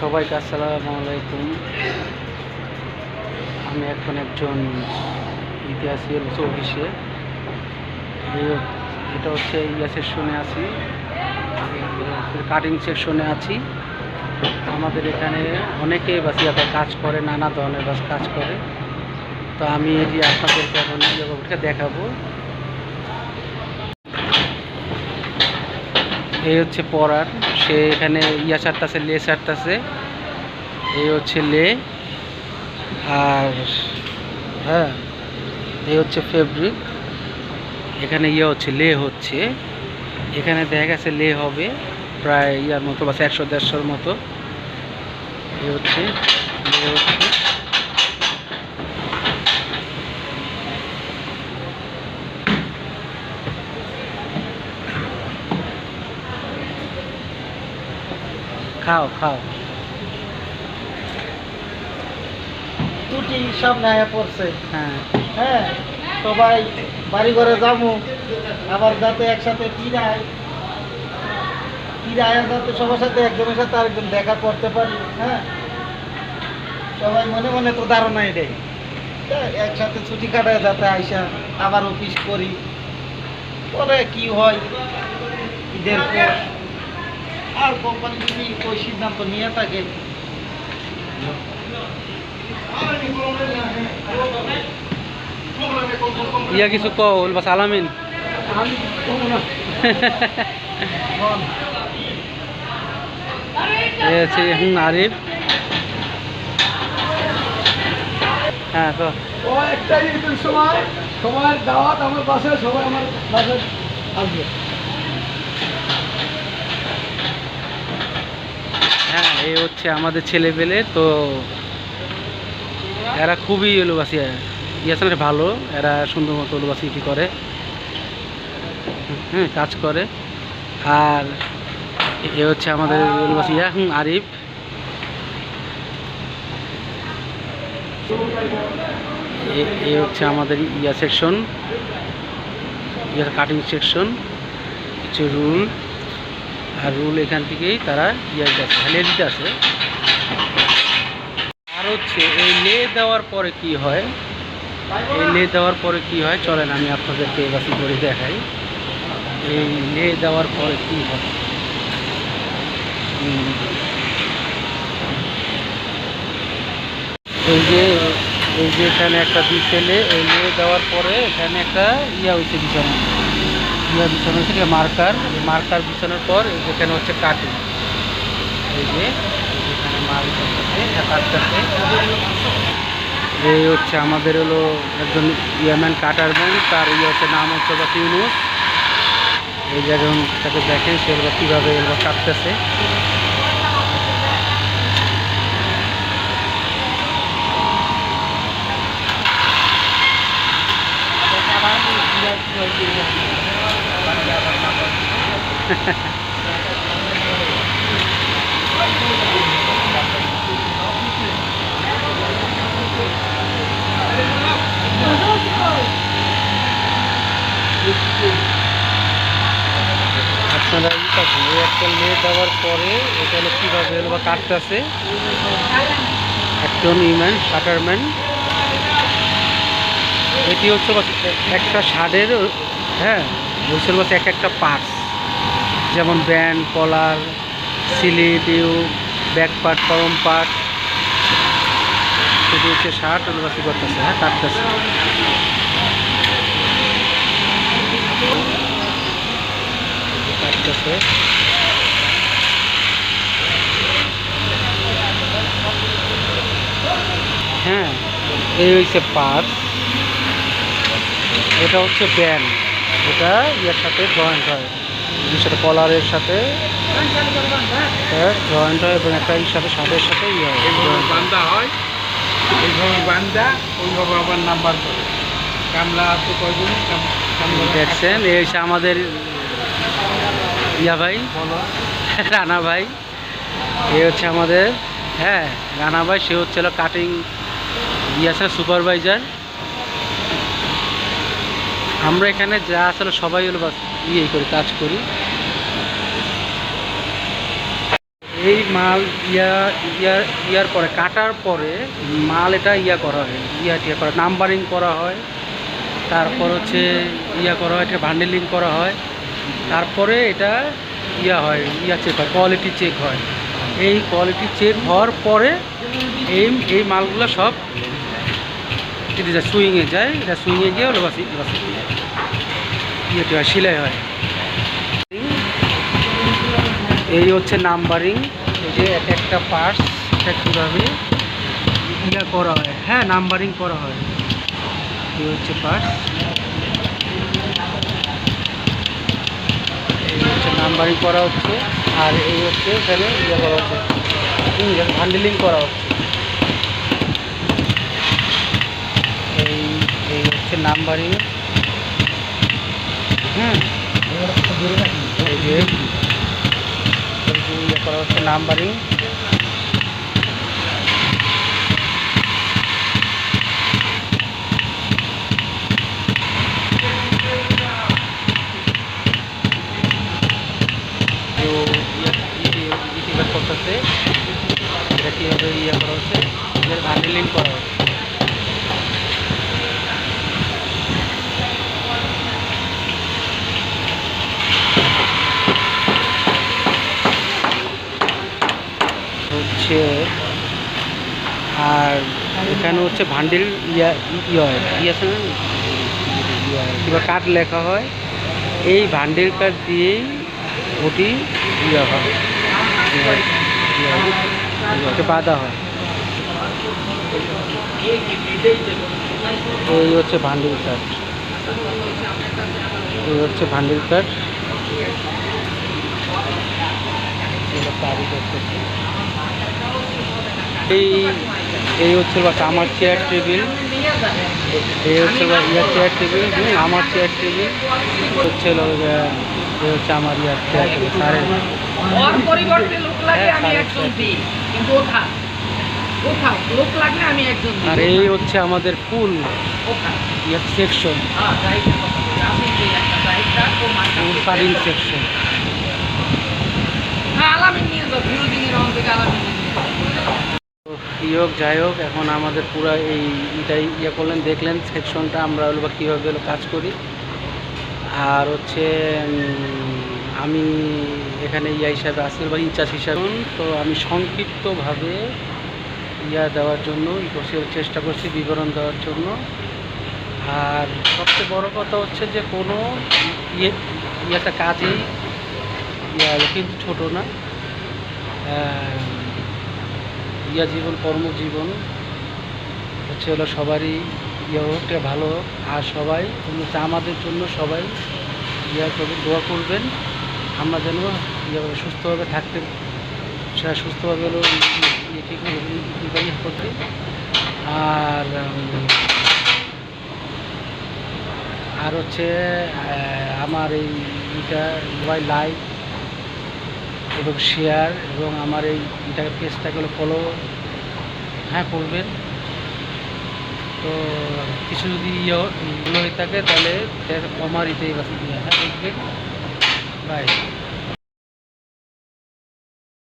সবাইকে আসসালামু আলাইকুম। আমি এখন একজন ইতিহাসের অফিসে, এটা হচ্ছে ইয়া সেকশনে আছি, কাটিং সেকশনে আছি। আমাদের এখানে অনেকে বাসিয়াতে কাজ করে, নানা ধরনের কাজ করে। তো আমি এটি আপনাদেরকে এখন দেখাবো। এই হচ্ছে পরার, সে এখানে ইয়া ছাড়তেছে, লে ছাড়তেছে। এই হচ্ছে লে, আর হ্যাঁ এই হচ্ছে ফেব্রিক। এখানে ইয়ে হচ্ছে লে হচ্ছে, এখানে দেখা গেছে লে হবে প্রায় ইয়ার মতো, বাস 100-150-র মতো। এই হচ্ছে লে হচ্ছে। খাও খাও, টুটি সব নায়া পড়ছে। হ্যাঁ হ্যাঁ, সবাই বাড়ি ঘরে যাবো, আবার যাতে একসাথে পিড়ায় যাতে সবার সাথে একজনের সাথে আরেকজন দেখা করতে পারি। হ্যাঁ, সবাই মনে মনে তো ধারণা এটাই, একসাথে ছুটি কাটায় যাতে আইসা আবার অফিস করি। পরে কি হয় ঈদের পর, আর কোম্পানি যদি ওই সিদ্ধান্ত নিয়ে থাকে। ইয়া কিছু কল বাস আলামিন। এই হচ্ছে আরিফ। হ্যাঁ তো ও একটা ঈদের সময় সবার দাওয়াত আমার বাসায়, সবাই আমার বাসায় আসবে। হ্যাঁ, এই হচ্ছে আমাদের ছেলেপেলে। তো এরা খুবই ওলুবাসী, ইয়াসনের ভালো, এরা সুন্দর মতো ওলুবাসি করে, হ্যাঁ কাজ করে। আর এ হচ্ছে আমাদের ওলুবাসী আরিফ। এ হচ্ছে আমাদের ইয়া সেকশন, ইয়ার কাটিং সেকশন। কিছু রুল, আর রুল এখান থেকেই তারা ইয়া দিতে লে দিতে আছে। আর হচ্ছে এই লে দেওয়ার পরে কি হয়, এই লে দেওয়ার পরে কি হয় চলেন আমি আপনাদেরকে বাসি করে দেখাই। এই লে দেওয়ার পরে কি হয়, এই যে এখানে একটা দিচ্ছেলে, এই লে দেওয়ার পরে এখানে একটা ইয়া হয়েছে বিছানা, ইয়া বিছানো হচ্ছে মার্কার বিছানোর পর এখানে হচ্ছে কাটিং। এই যে এখানে মাল কাটতেছে। এই হচ্ছে আমাদের হলো একজন ইয়াম্যান কাটারম্যান, তার ইয়ে হচ্ছে নাম হচ্ছে বা ইউনুস। এই জায়গায় তাকে দেখেন সে এবার কীভাবে এবার কাটতেছে। আপনারা এই একটা লে দেওয়ার পরে এটা হলো কীভাবে বা কাটতেছে একজন ইউম্যান কাটারম্যান। এটি হচ্ছে একটা শার্টের, হ্যাঁ বলছিল বাস একটা পার্টস, যেমন ব্যান্ড, কলার, সিলি, tube, back part, front part, সেটি হচ্ছে শার্ট বাসি করতেছে, হ্যাঁ কাটতেছে। হ্যাঁ, এই হচ্ছে পার্টস। এটা হচ্ছে ব্যান্ড, এটা ইয়ের সাথে জয়েন্ট হয়, এর সাথে কলারের সাথে জয়েন্ট হয়, এবং একটা এর সাথে শার্টের সাথে ইয়ে হয়, বান্ধা হয়। এইভাবে বান্ধা ওইভাবে আবার নাম্বার করে কামলা আছে কয়জন। দেখছেন এই হচ্ছে আমাদের ইয়া ভাই, রানা ভাই। এ হচ্ছে আমাদের, হ্যাঁ রানা ভাই, সে হচ্ছিল কাটিং ইয়াসের সুপারভাইজার। আমরা এখানে যা আসলে সবাই হলো বাস ইয়ে করি, কাজ করি। এই মাল ইয়ার পরে কাটার পরে মাল এটা করা হয় টিয়া করা নাম্বারিং করা হয়, তারপর হচ্ছে করা হয়, এটা বান্ডেলিং করা হয়, তারপরে এটা হয় চেক হয়, কোয়ালিটি চেক হয়। এই কোয়ালিটি চেক হওয়ার পরে এই মালগুলো সব এটা সুইংয়ে যায়, এটা সুইংয়ে গিয়ে হলো হয় সেলাই হয়। এই হচ্ছে নাম্বারিং, এই যে এক একটা পার্টস এটা কীভাবে করা হয়, হ্যাঁ নাম্বারিং করা হয়। এই হচ্ছে পার্টস, এই হচ্ছে নাম্বারিং করা হচ্ছে, আর এই হচ্ছে এখানে করা হচ্ছে হ্যান্ডেলিং করা হচ্ছে। এই হচ্ছে নাম্বারিং, এই যে করা হচ্ছে নাম্বারিং। করতেছে এটা কীভাবে করা হচ্ছে, হ্যান্ডেলিং করা হচ্ছে। আর এখানে হচ্ছে ভান্ডিল আছে না কিংবা কার্ড লেখা হয়, এই ভান্ডিল কার্ড দিয়েই ওটি হয় বাঁধা হয়। এই হচ্ছে ভান্ডিল কার্ড, এই হচ্ছে ভান্ডিল কার্ড। এই হচ্ছে আমার চেয়ার টেবিল, এই হচ্ছে চেয়ার টেবিল, আমার চেয়ার টেবিল হচ্ছে এই হচ্ছে আমার চেয়ার টেবিল। স্যারের আর এই হচ্ছে আমাদের ফুল সেকশন, সারিং সেকশন। যাই হোক, এখন আমাদের পুরো এইটাই করলেন, দেখলেন সেকশনটা আমরা হলো বা কীভাবে হলো কাজ করি। আর হচ্ছে আমি এখানে হিসাবে আসি বা ইনচার্জ হিসাবে, তো আমি সংক্ষিপ্তভাবে দেওয়ার জন্য চেষ্টা করছি, বিবরণ দেওয়ার জন্য। আর সবচেয়ে বড় কথা হচ্ছে যে কোনো একটা কাজেই কিন্তু ছোটো না, জীবন কর্মজীবন হচ্ছে হলো সবারই হোকটা ভালো। আর সবাই আমাদের জন্য সবাই দোয়া করবেন, আমরা যেন সুস্থভাবে থাকতে, সেটা সুস্থভাবে হলো করতে। আর হচ্ছে আমার সবাই লাইক এবং শেয়ার এবং আমার এই পেজটাকে ফলো করবেন। তো কিছু যদি হয়ে থাকে তাহলে আমার দেখবেন। বাই।